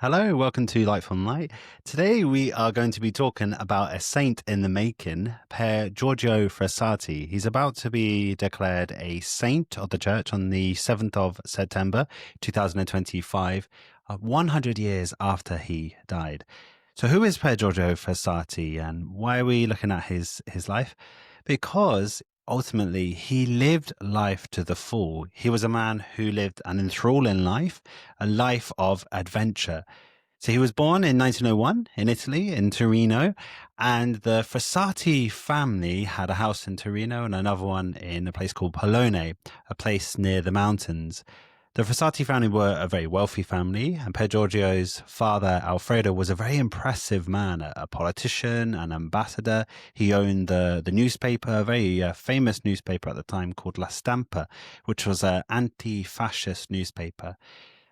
Hello, welcome to Light on Light. Today we are going to be talking about a saint in the making, Pier Giorgio Frassati. He's about to be declared a saint of the church on the 7th of September 2025, 100 years after he died. So who is Pier Giorgio Frassati and why are we looking at his life? Because ultimately he lived life to the full. He was a man who lived an enthralling life, a life of adventure. So he was born in 1901 in Italy, in Torino, and the Frassati family had a house in Torino and another one in a place called Polone, a place near the mountains. The Frassati family were a very wealthy family, and Pier Giorgio's father, Alfredo, was a very impressive man, a politician, an ambassador. He owned the newspaper, a very famous newspaper at the time called La Stampa, which was an anti-fascist newspaper.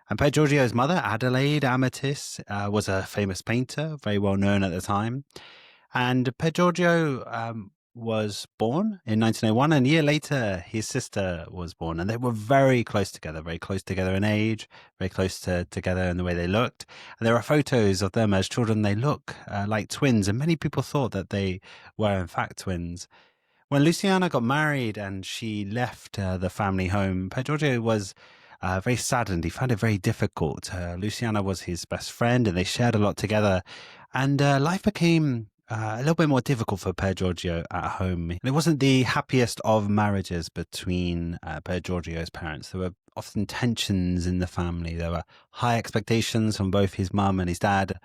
And Pier Giorgio's mother, Adelaide Amethyst, was a famous painter, very well known at the time. And Pier Giorgio was born in 1901, and a year later, his sister was born. And they were very close together in age, very close together in the way they looked. And there are photos of them as children. They look like twins, and many people thought that they were, in fact, twins. When Luciana got married and she left the family home, Pier Giorgio was very saddened. He found it very difficult. Luciana was his best friend and they shared a lot together. And life became a little bit more difficult for Pier Giorgio at home. And it wasn't the happiest of marriages between Pier Giorgio's parents. There were often tensions in the family. There were high expectations from both his mum and his dad.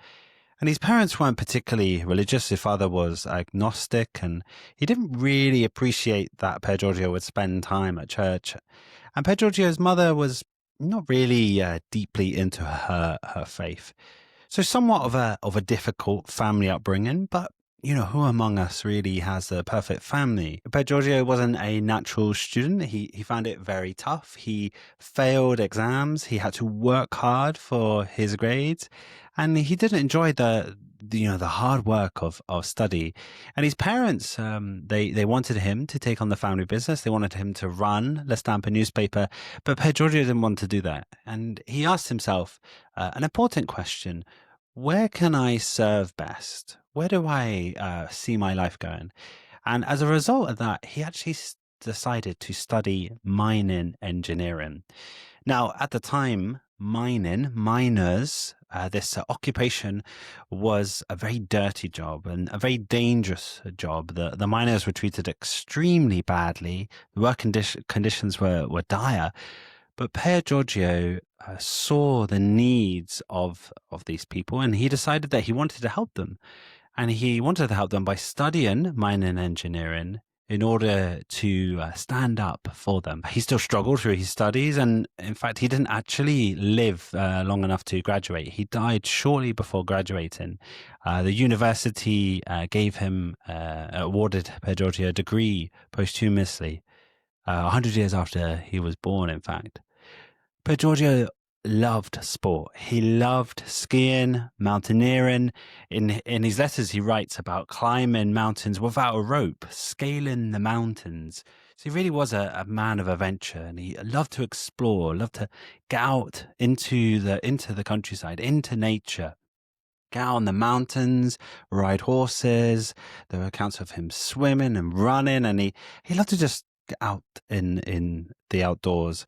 And his parents weren't particularly religious. His father was agnostic, and he didn't really appreciate that Pier Giorgio would spend time at church. And Pier Giorgio's mother was not really deeply into her faith. So somewhat of a difficult family upbringing, but you know, who among us really has the perfect family? Pier Giorgio wasn't a natural student. He found it very tough. He failed exams. He had to work hard for his grades, and he didn't enjoy the hard work of study. And his parents, they wanted him to take on the family business. They wanted him to run La Stampa newspaper, but Pier Giorgio didn't want to do that. And he asked himself an important question: where can I serve best? Where do I see my life going? And as a result of that, he actually decided to study mining engineering. Now, at the time, miners, this occupation was a very dirty job and a very dangerous job. The miners were treated extremely badly. The work conditions were dire. But Pier Giorgio saw the needs of these people, and he decided that he wanted to help them. And he wanted to help them by studying mining engineering in order to stand up for them. He still struggled through his studies, and in fact, he didn't actually live long enough to graduate. He died shortly before graduating. The university awarded Pier Giorgio a degree posthumously, 100 years after he was born, in fact. Pier Giorgio loved sport. He loved skiing, mountaineering. In his letters, he writes about climbing mountains without a rope, scaling the mountains. So he really was a man of adventure, and he loved to explore, loved to get out into the countryside, into nature. Get out on the mountains, ride horses. There were accounts of him swimming and running, and he loved to just get out in the outdoors.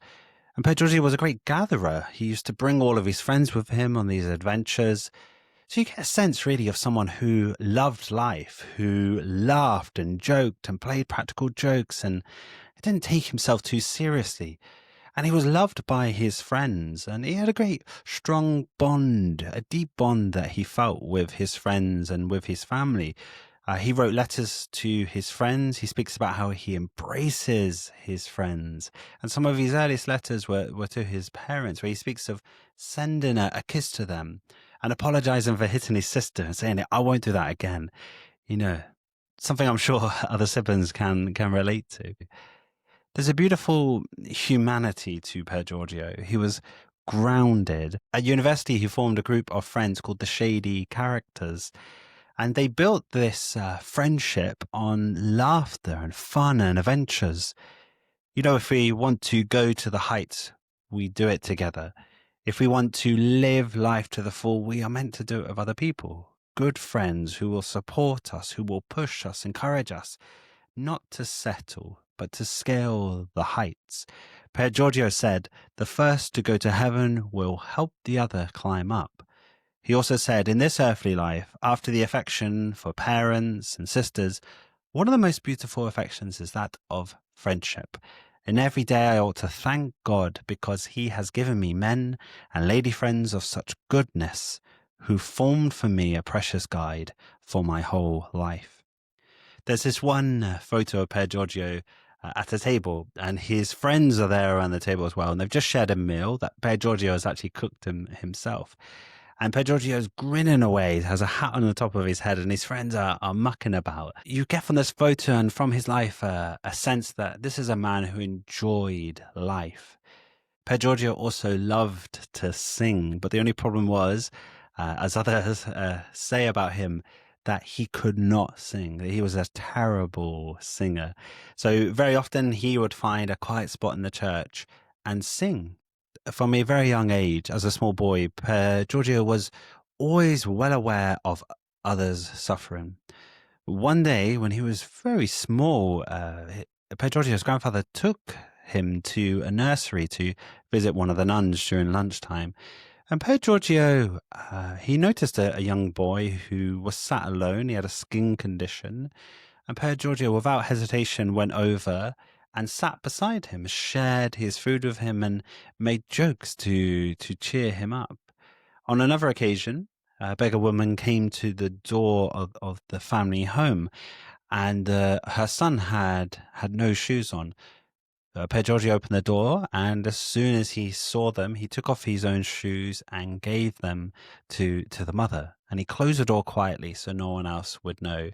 And Pier Giorgio was a great gatherer. He used to bring all of his friends with him on these adventures. So you get a sense really of someone who loved life, who laughed and joked and played practical jokes and didn't take himself too seriously. And he was loved by his friends, and he had a great strong bond, a deep bond that he felt with his friends and with his family. He wrote letters to his friends. He speaks about how he embraces his friends. And some of his earliest letters were to his parents, where he speaks of sending a kiss to them and apologizing for hitting his sister and saying, I won't do that again. You know, something I'm sure other siblings can relate to. There's a beautiful humanity to Pier Giorgio. He was grounded. At university, he formed a group of friends called the Shady Characters. And they built this friendship on laughter and fun and adventures. You know, if we want to go to the heights, we do it together. If we want to live life to the full, we are meant to do it with other people. Good friends who will support us, who will push us, encourage us, not to settle, but to scale the heights. Pier Giorgio said, "The first to go to heaven will help the other climb up." He also said, in this earthly life, after the affection for parents and sisters, one of the most beautiful affections is that of friendship. And every day I ought to thank God because he has given me men and lady friends of such goodness who formed for me a precious guide for my whole life. There's this one photo of Pier Giorgio at a table, and his friends are there around the table as well. And they've just shared a meal that Pier Giorgio has actually cooked himself. And Pier Giorgio's grinning away, has a hat on the top of his head, and his friends are mucking about. You get from this photo and from his life a sense that this is a man who enjoyed life. Pier Giorgio also loved to sing, but the only problem was, as others say about him, that he could not sing. He was a terrible singer. So very often he would find a quiet spot in the church and sing. From a very young age, as a small boy, Pier Giorgio was always well aware of others' suffering. One day, when he was very small, Pier Giorgio's grandfather took him to a nursery to visit one of the nuns during lunchtime. And Pier Giorgio, he noticed a young boy who was sat alone. He had a skin condition. And Pier Giorgio, without hesitation, went over and sat beside him, shared his food with him, and made jokes to cheer him up. On another occasion, a beggar woman came to the door of the family home, and her son had no shoes on. Pier Giorgio opened the door, and as soon as he saw them, he took off his own shoes and gave them to the mother. And he closed the door quietly so no one else would know.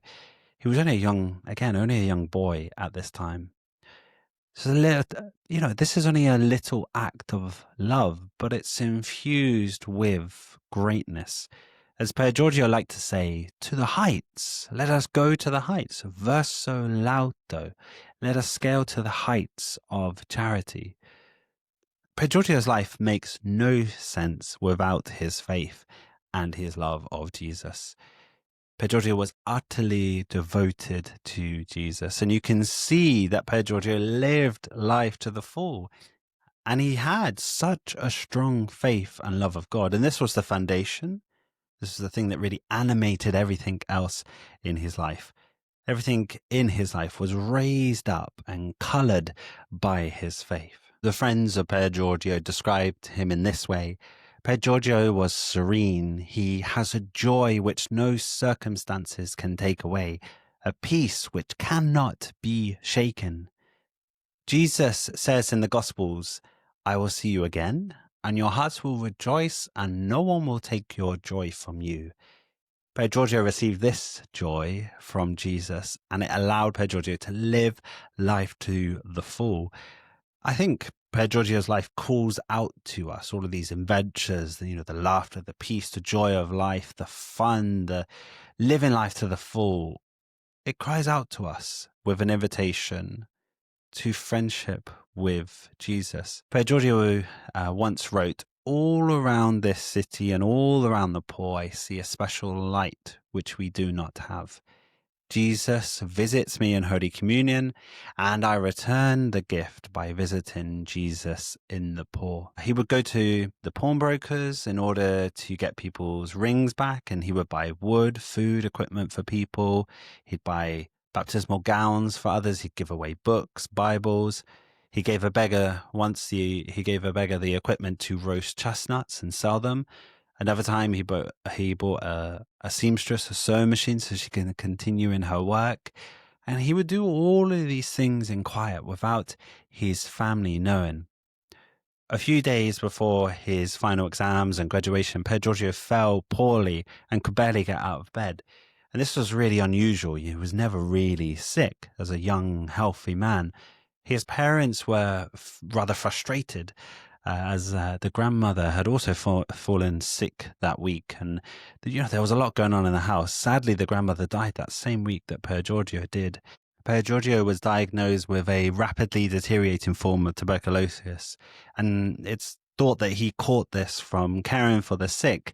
He was only only a young boy at this time. So this is only a little act of love, but it's infused with greatness. As Pier Giorgio liked to say, to the heights, let us go to the heights, verso lauto, let us scale to the heights of charity. Pier Giorgio's life makes no sense without his faith and his love of Jesus. Pier Giorgio was utterly devoted to Jesus, and you can see that Pier Giorgio lived life to the full. And he had such a strong faith and love of God, and this was the foundation. This is the thing that really animated everything else in his life. Everything in his life was raised up and coloured by his faith. The friends of Pier Giorgio described him in this way. Pier Giorgio was serene. He has a joy which no circumstances can take away, a peace which cannot be shaken. Jesus says in the Gospels, I will see you again, and your hearts will rejoice, and no one will take your joy from you. Pier Giorgio received this joy from Jesus, and it allowed Pier Giorgio to live life to the full. I think Pier Giorgio's life calls out to us all of these adventures, the laughter, the peace, the joy of life, the fun, the living life to the full. It cries out to us with an invitation to friendship with Jesus. Pier Giorgio once wrote, all around this city and all around the poor, I see a special light which we do not have. Jesus visits me in Holy Communion, and I return the gift by visiting Jesus in the poor. He would go to the pawnbrokers in order to get people's rings back, and he would buy wood, food, equipment for people. He'd buy baptismal gowns for others. He'd give away books, Bibles. He gave a beggar he gave a beggar the equipment to roast chestnuts and sell them. Another time he bought a seamstress a sewing machine so she can continue in her work. And he would do all of these things in quiet without his family knowing. A few days before his final exams and graduation, Pier Giorgio fell poorly and could barely get out of bed. And this was really unusual. He was never really sick as a young, healthy man. His parents were rather frustrated as the grandmother had also fallen sick that week. And, there was a lot going on in the house. Sadly, the grandmother died that same week that Pier Giorgio did. Pier Giorgio was diagnosed with a rapidly deteriorating form of tuberculosis. And it's thought that he caught this from caring for the sick.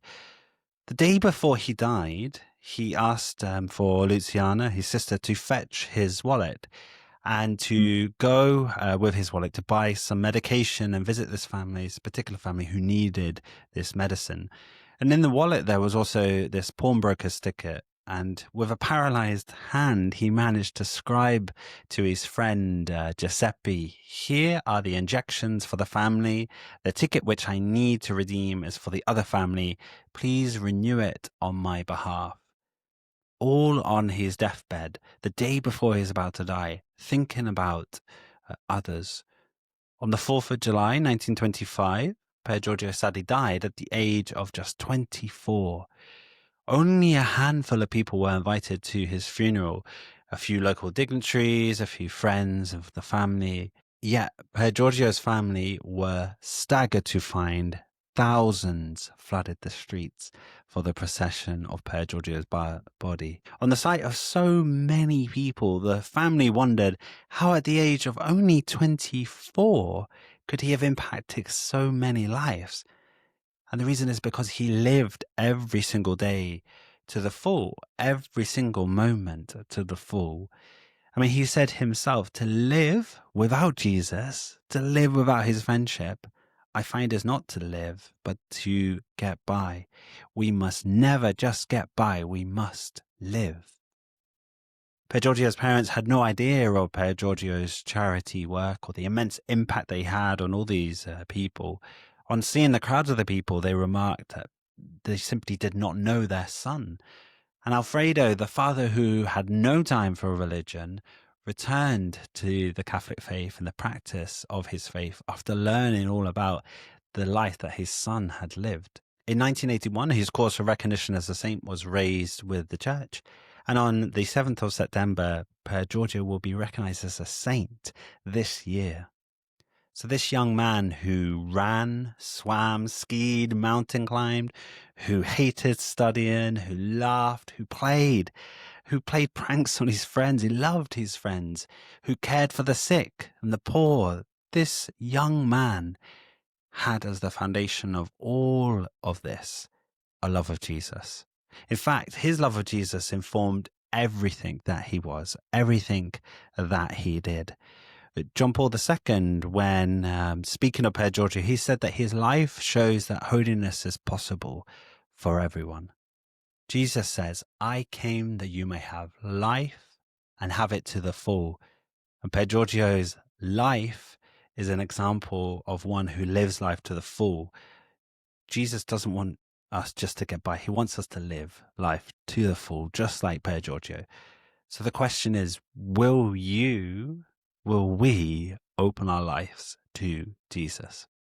The day before he died, he asked for Luciana, his sister, to fetch his wallet and to go with his wallet to buy some medication and visit this particular family who needed this medicine. And in the wallet, there was also this pawnbroker's ticket. And with a paralyzed hand, he managed to scribe to his friend Giuseppe, "Here are the injections for the family. The ticket which I need to redeem is for the other family. Please renew it on my behalf." All on his deathbed, the day before he was about to die, thinking about others. On the 4th of July, 1925, Pier Giorgio Frassati died at the age of just 24. Only a handful of people were invited to his funeral. A few local dignitaries, a few friends of the family. Yet, Pier Giorgio's family were staggered to find thousands flooded the streets for the procession of Pier Giorgio's body. On the sight of so many people, the family wondered how at the age of only 24 could he have impacted so many lives. And the reason is because he lived every single day to the full, every single moment to the full. I mean, he said himself, to live without Jesus, to live without his friendship, I find is not to live, but to get by. We must never just get by, we must live. Pier Giorgio's parents had no idea of Pier Giorgio's charity work or the immense impact they had on all these people. On seeing the crowds of the people, they remarked that they simply did not know their son. And Alfredo, the father who had no time for religion, returned to the Catholic faith and the practice of his faith after learning all about the life that his son had lived. In 1981, his cause for recognition as a saint was raised with the church. And on the 7th of September, Pier Giorgio will be recognized as a saint this year. So this young man who ran, swam, skied, mountain climbed, who hated studying, who laughed, who played pranks on his friends, he loved his friends, who cared for the sick and the poor. This young man had as the foundation of all of this a love of Jesus. In fact, his love of Jesus informed everything that he was, everything that he did. John Paul II, when speaking of Pier Giorgio, he said that his life shows that holiness is possible for everyone. Jesus says, "I came that you may have life and have it to the full." And Pier Giorgio's life is an example of one who lives life to the full. Jesus doesn't want us just to get by. He wants us to live life to the full, just like Pier Giorgio. So the question is, will we open our lives to Jesus?